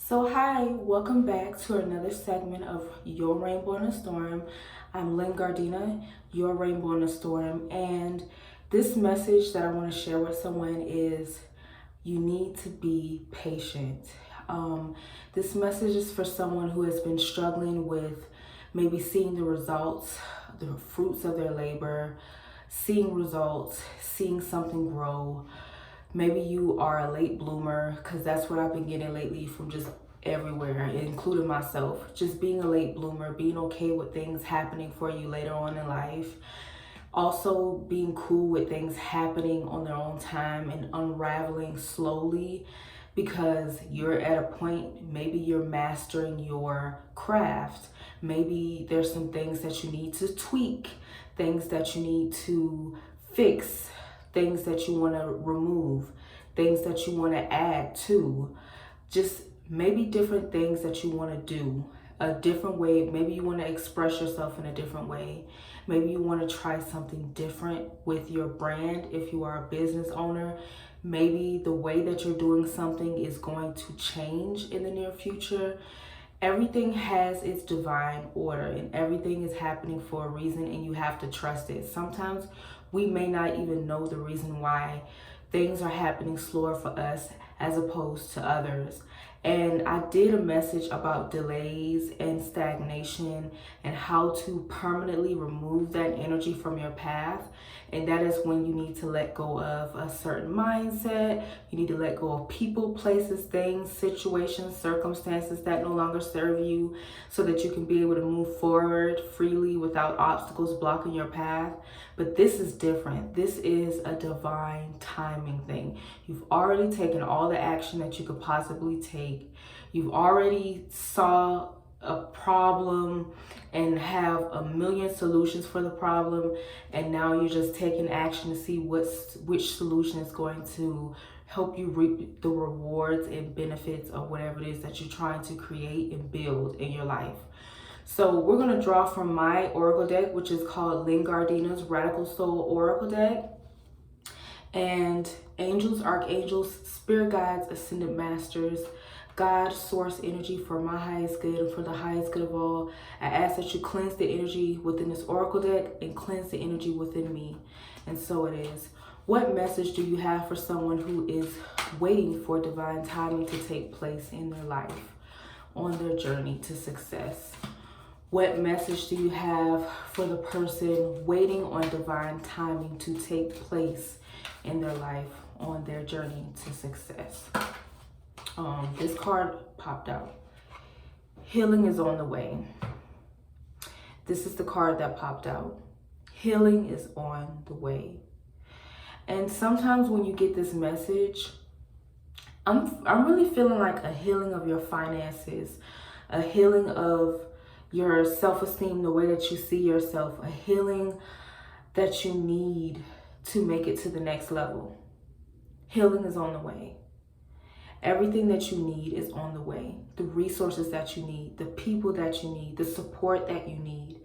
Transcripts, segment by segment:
Hi, welcome back to another segment of Your Rainbow in a Storm. I'm Gardena, your Rainbow in a Storm, and this message that I want to share with someone is you need to be patient. This message is for someone who has been struggling with maybe seeing the results, the fruits of their labor, seeing results, seeing something grow. Maybe you are a late bloomer, because that's what I've been getting lately from just everywhere, including myself. Just being a late bloomer, being okay with things happening for you later on in life. Also being cool with things happening on their own time and unraveling slowly, because you're at a point, maybe you're mastering your craft. Maybe there's some things that you need to tweak, things that you need to fix, things that you want to remove, things that you want to add to. Just maybe different things that you want to do a different way. Maybe you want to express yourself in a different way. Maybe you want to try something different with your brand if you are a business owner. Maybe the way that you're doing something is going to change in the near future. Everything has its divine order and everything is happening for a reason, and you have to trust it. Sometimes we may not even know the reason why things are happening slower for us as opposed to others. And I did a message about delays and stagnation and how to permanently remove that energy from your path. And that is when you need to let go of a certain mindset. You need to let go of people, places, things, situations, circumstances that no longer serve you, so that you can be able to move forward freely without obstacles blocking your path. But this is different. This is a divine timing thing. You've already taken all the action that you could possibly take. You've already saw a problem and have a million solutions for the problem, and now you're just taking action to see which solution is going to help you reap the rewards and benefits of whatever it is that you're trying to create and build in your life. So we're going to draw from my oracle deck, which is called Gardena's Radical Soul Oracle deck. And angels, archangels, spirit guides, ascended masters, God, source energy, for my highest good and for the highest good of all, I ask that you cleanse the energy within this oracle deck and cleanse the energy within me. And so it is. What message do you have for someone who is waiting for divine timing to take place in their life on their journey to success? What message do you have for the person waiting on divine timing to take place in their life on their journey to success? This card popped out. Healing is on the way. This is the card that popped out. Healing is on the way. And sometimes when you get this message, I'm really feeling like a healing of your finances, a healing of your self-esteem, the way that you see yourself, a healing that you need to make it to the next level. Healing is on the way. Everything that you need is on the way. The resources that you need, the people that you need, the support that you need.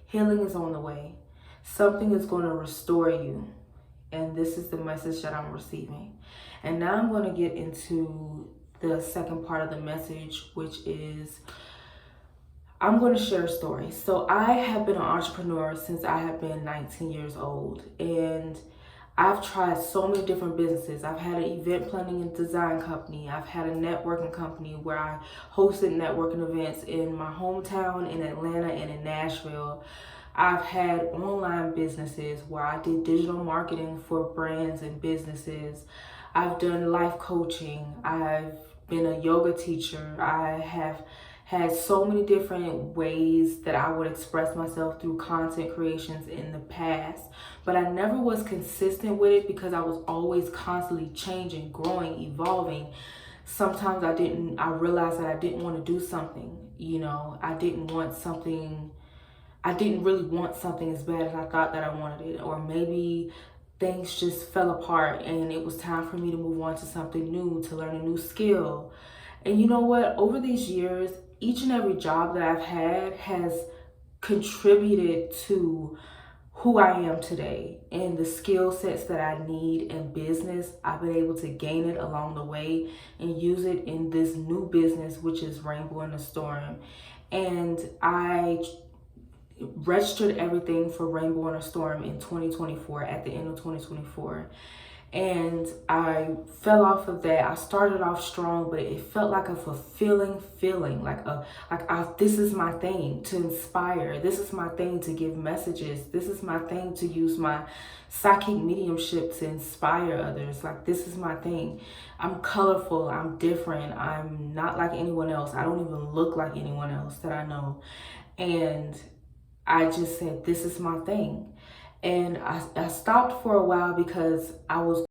Healing is on the way. Something is going to restore you. And this is the message that I'm receiving. And now I'm going to get into the second part of the message, which is I'm going to share a story. So I have been an entrepreneur since I have been 19 years old. And I've tried so many different businesses. I've had an event planning and design company. I've had a networking company where I hosted networking events in my hometown, in Atlanta, and in Nashville. I've had online businesses where I did digital marketing for brands and businesses. I've done life coaching. I've been a yoga teacher. I have had so many different ways that I would express myself through content creations in the past, but I never was consistent with it because I was always constantly changing, growing, evolving. Sometimes I realized that I didn't want to do something, I didn't really want something as bad as I thought that I wanted it, or maybe things just fell apart and it was time for me to move on to something new, to learn a new skill. And you know what? Over these years, each and every job that I've had has contributed to who I am today and the skill sets that I need in business. I've been able to gain it along the way and use it in this new business, which is Rainbow in the Storm. And I registered everything for Rainbow in a Storm in 2024, at the end of 2024. And I fell off of that. I started off strong, but it felt like a fulfilling feeling, this is my thing to inspire. This is my thing to give messages. This is my thing to use my psychic mediumship to inspire others. Like, this is my thing. I'm colorful. I'm different. I'm not like anyone else. I don't even look like anyone else that I know. And I just said, this is my thing. And I stopped for a while because I was